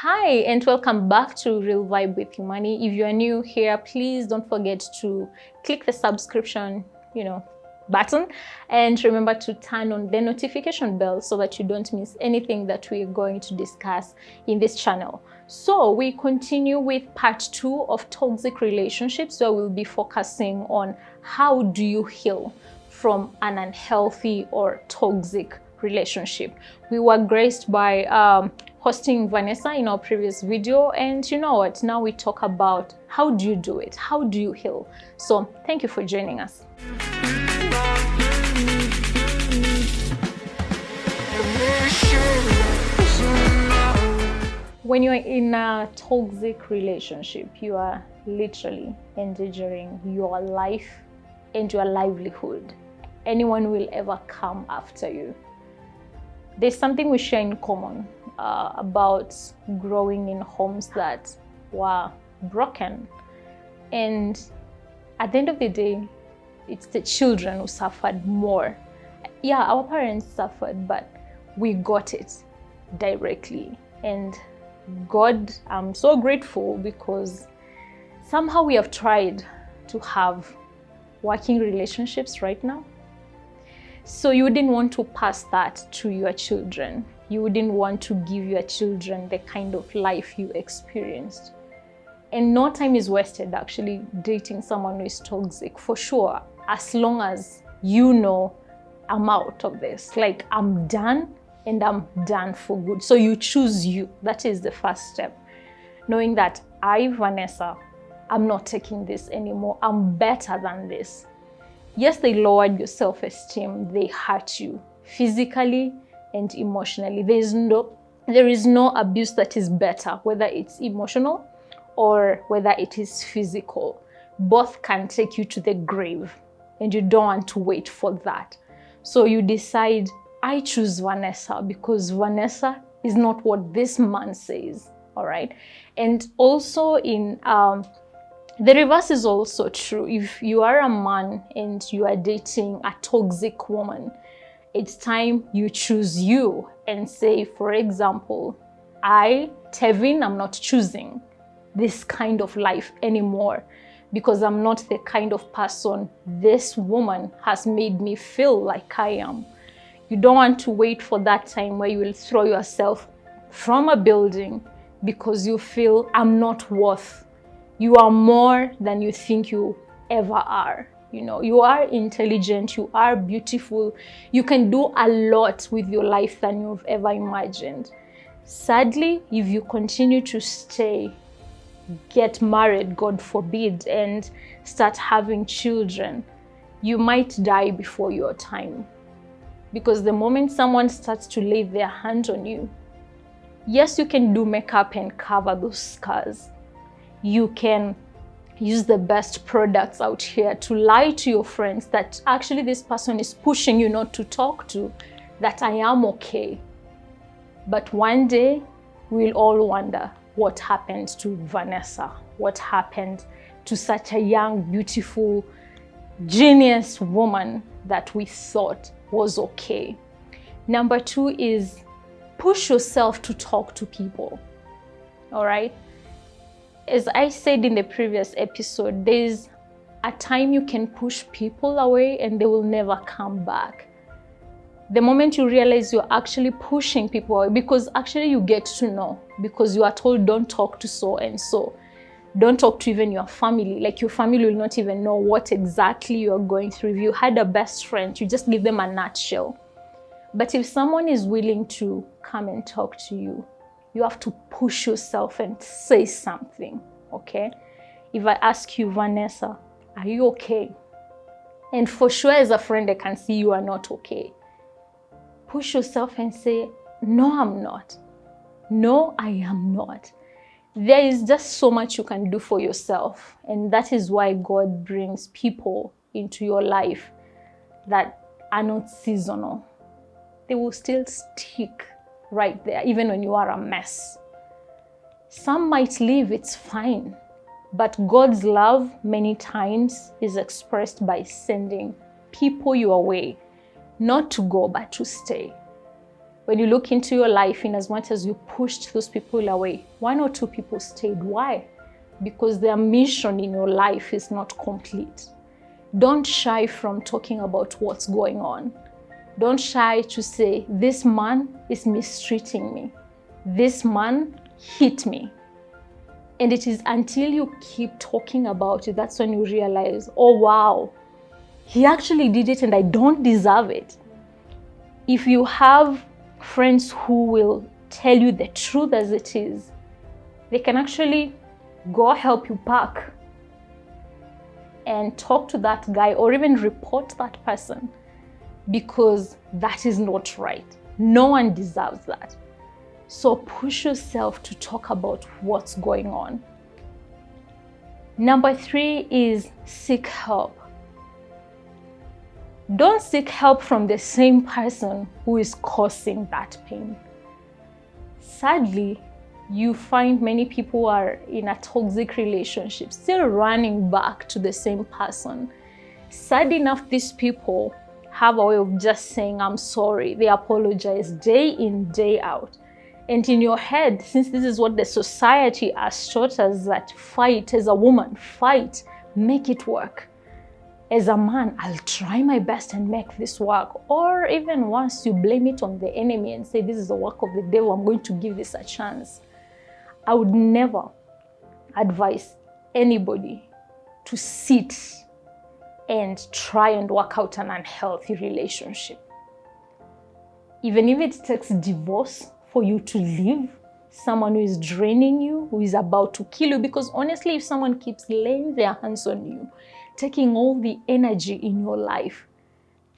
Hi, and welcome back to Real Vibe with Imani. If you are new here, please don't forget to click the subscription, button, and remember to turn on the notification bell so that you don't miss anything that we're going to discuss in this channel. So we continue with part 2 of toxic relationships, where we'll be focusing on how do you heal from an unhealthy or toxic relationship. We were graced by hosting Vanessa in our previous video, and you know what, now we talk about how do you do it, how do you heal. So thank you for joining us. When you're in a toxic relationship, you are literally endangering your life and your livelihood. Anyone will ever come after you. There's something we share in common about growing in homes that were broken. And at the end of the day, it's the children who suffered more. Yeah, our parents suffered, but we got it directly. And God, I'm so grateful because somehow we have tried to have working relationships right now. So you wouldn't want to pass that to your children. You wouldn't want to give your children the kind of life you experienced. And no time is wasted actually dating someone who is toxic, for sure, as long as you know I'm out of this. Like, I'm done, and I'm done for good. So you choose you. That is the first step. Knowing that I, Vanessa, I'm not taking this anymore. I'm better than this. Yes, they lowered your self-esteem. They hurt you physically and emotionally. There is no abuse that is better, whether it's emotional or whether it is physical. Both can take you to the grave, and you don't want to wait for that. So you decide, I choose Vanessa because Vanessa is not what this man says, all right? And also in the reverse is also true. If you are a man and you are dating a toxic woman, it's time you choose you and say, for example, I, Tevin, I'm not choosing this kind of life anymore because I'm not the kind of person this woman has made me feel like I am. You don't want to wait for that time where you will throw yourself from a building because you feel I'm not worth. You are more than you think you ever are. You are intelligent, you are beautiful, you can do a lot with your life than you've ever imagined. Sadly, if you continue to stay, get married, God forbid, and start having children, you might die before your time. Because the moment someone starts to lay their hand on you, yes, you can do makeup and cover those scars. You can use the best products out here to lie to your friends that actually this person is pushing you not to talk to, that I am okay. But one day, we'll all wonder what happened to Vanessa, what happened to such a young, beautiful, genius woman that we thought was okay. Number 2 is push yourself to talk to people, all right? As I said in the previous episode, there's a time you can push people away and they will never come back. The moment you realize you're actually pushing people away, because actually you get to know, because you are told don't talk to so and so. Don't talk to even your family. Like, your family will not even know what exactly you're going through. If you had a best friend, you just give them a nutshell. But if someone is willing to come and talk to you, you have to push yourself and say something, okay? If I ask you, Vanessa, are you okay? And for sure, as a friend, I can see you are not okay. Push yourself and say, no, I'm not. No, I am not. There is just so much you can do for yourself. And that is why God brings people into your life that are not seasonal. They will still stick right there, even when you are a mess. Some might leave, it's fine. But God's love many times is expressed by sending people your way, not to go, but to stay. When you look into your life, in as much as you pushed those people away, 1 or 2 people stayed. Why? Because their mission in your life is not complete. Don't shy from talking about what's going on. Don't shy to say, this man is mistreating me. This man hit me. And it is until you keep talking about it, that's when you realize, oh wow, he actually did it and I don't deserve it. If you have friends who will tell you the truth as it is, they can actually go help you pack and talk to that guy or even report that person, because that is not right. No one deserves that. So push yourself to talk about what's going on. Number 3 is seek help. Don't seek help from the same person who is causing that pain. Sadly, you find many people are in a toxic relationship, still running back to the same person. Sad enough, these people have a way of just saying, I'm sorry. They apologize day in, day out. And in your head, since this is what the society has taught us, that fight as a woman, fight, make it work. As a man, I'll try my best and make this work. Or even once you blame it on the enemy and say, this is the work of the devil, I'm going to give this a chance. I would never advise anybody to sit and try and work out an unhealthy relationship. Even if it takes divorce for you to leave someone who is draining you, who is about to kill you, because honestly, if someone keeps laying their hands on you, taking all the energy in your life,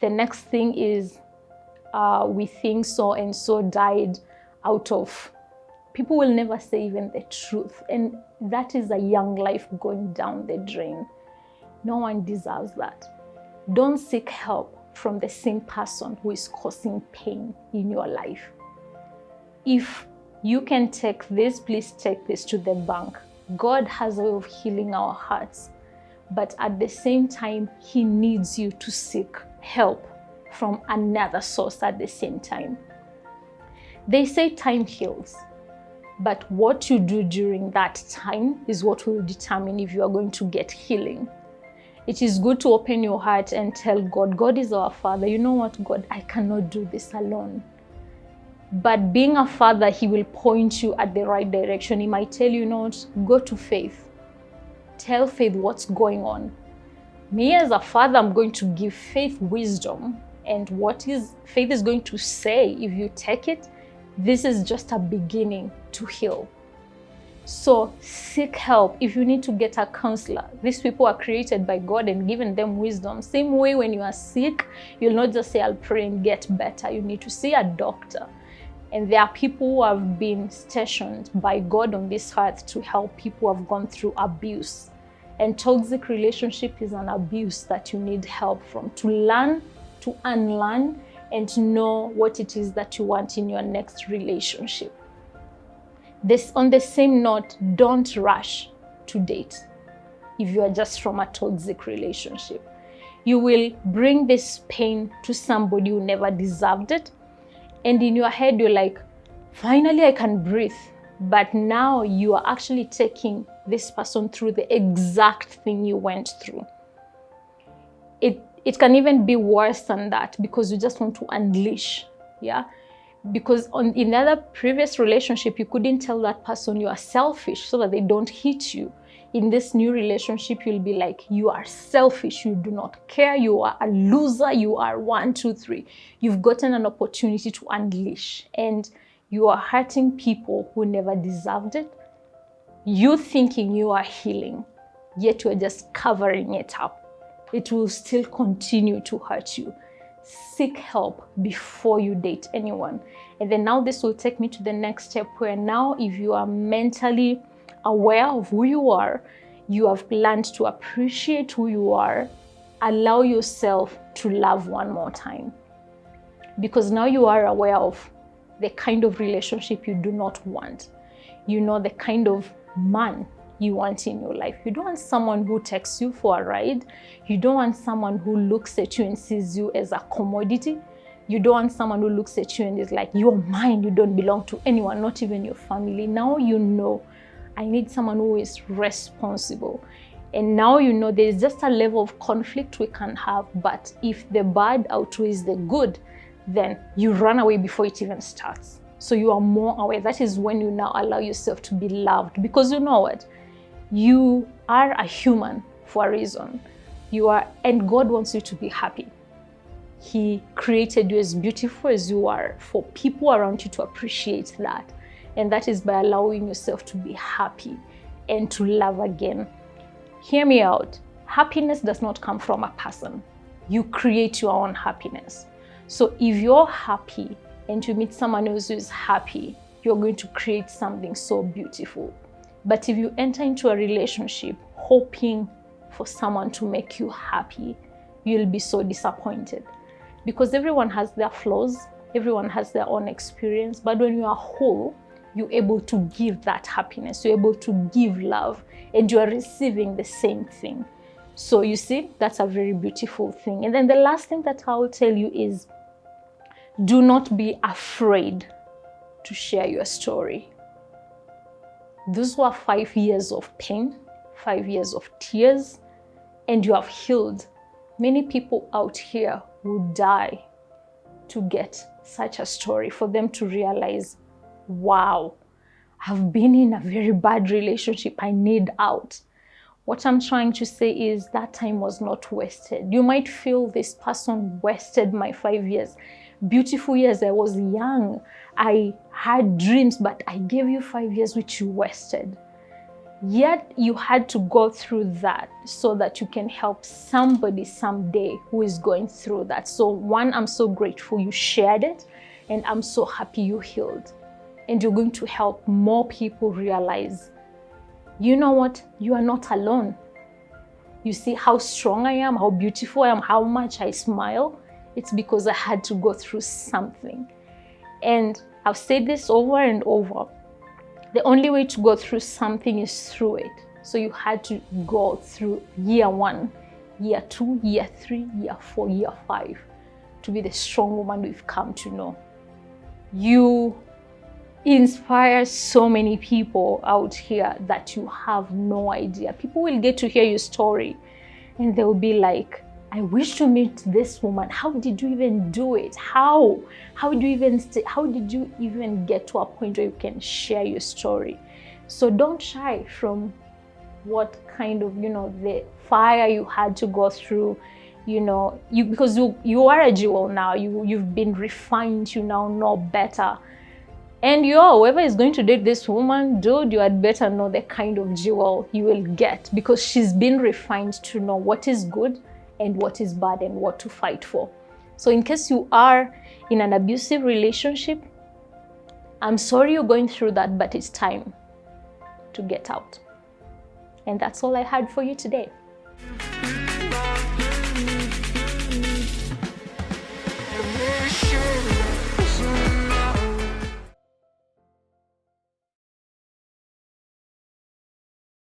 the next thing is we think so and so died out of. People will never say even the truth, and that is a young life going down the drain. No one deserves that. Don't seek help from the same person who is causing pain in your life. If you can take this, please take this to the bank. God has a way of healing our hearts, but at the same time, He needs you to seek help from another source at the same time. They say time heals, but what you do during that time is what will determine if you are going to get healing. It is good to open your heart and tell God, God is our Father. You know what, God, I cannot do this alone. But being a father, He will point you at the right direction. He might tell you, not go to Faith. Tell Faith what's going on. Me as a father, I'm going to give Faith wisdom, and what is Faith is going to say, if you take it, this is just a beginning to heal. So seek help. If you need to get a counselor, these people are created by God and given them wisdom. Same way when you are sick, you'll not just say, I'll pray and get better. You need to see a doctor. And there are people who have been stationed by God on this earth to help people who have gone through abuse. And toxic relationship is an abuse that you need help from, to learn, to unlearn, and to know what it is that you want in your next relationship. On the same note, don't rush to date if you are just from a toxic relationship. You will bring this pain to somebody who never deserved it. And in your head, you're like, finally I can breathe. But now you are actually taking this person through the exact thing you went through. It can even be worse than that, because you just want to unleash, yeah? Because in the other previous relationship, you couldn't tell that person you are selfish so that they don't hit you. In this new relationship, you'll be like, you are selfish, you do not care, you are a loser, you are 1, 2, 3. You've gotten an opportunity to unleash, and you are hurting people who never deserved it. You thinking you are healing, yet you're just covering it up. It will still continue to hurt you. Seek help before you date anyone. And then now this will take me to the next step, where now if you are mentally aware of who you are, you have learned to appreciate who you are, allow yourself to love one more time. Because now you are aware of the kind of relationship you do not want. You know the kind of man you want in your life. You don't want someone who takes you for a ride. You don't want someone who looks at you and sees you as a commodity. You don't want someone who looks at you and is like, you're mine, you don't belong to anyone, not even your family. Now you know, I need someone who is responsible. And now you know there's just a level of conflict we can have, but if the bad outweighs the good, then you run away before it even starts. So you are more aware. That is when you now allow yourself to be loved, because you know what? You are a human for a reason. You are, and God wants you to be happy. He created you as beautiful as you are for people around you to appreciate that. And that is by allowing yourself to be happy and to love again. Hear me out. Happiness does not come from a person. You create your own happiness. So if you're happy and you meet someone else who is happy, you're going to create something so beautiful. But if you enter into a relationship hoping for someone to make you happy, you'll be so disappointed. Because everyone has their flaws, everyone has their own experience, but when you are whole, you're able to give that happiness, you're able to give love, and you are receiving the same thing. So you see, that's a very beautiful thing. And then the last thing that I will tell you is, do not be afraid to share your story. Those were 5 years of pain, 5 years of tears, and you have healed. Many people out here would die to get such a story, for them to realize, wow, I've been in a very bad relationship, I need out. What I'm trying to say is that time was not wasted. You might feel this person wasted my 5 years. Beautiful years, I was young, I had dreams, but I gave you 5 years which you wasted. Yet you had to go through that so that you can help somebody someday who is going through that. So one, I'm so grateful you shared it, and I'm so happy you healed. And you're going to help more people realize, you know what? You are not alone. You see how strong I am, how beautiful I am, how much I smile. It's because I had to go through something. And I've said this over and over. The only way to go through something is through it. So you had to go through year 1, year 2, year 3, year 4, year 5 to be the strong woman we've come to know. You inspire so many people out here that you have no idea. People will get to hear your story and they'll be like, I wish to meet this woman. How did you even do it? How did you even get to a point where you can share your story? So don't shy from what kind of, the fire you had to go through, because you are a jewel now. You've been refined. You now know better. And whoever is going to date this woman, dude, you had better know the kind of jewel you will get, because she's been refined to know what is good and what is bad and what to fight for. So in case you are in an abusive relationship, I'm sorry you're going through that, but it's time to get out. And that's all I had for you today.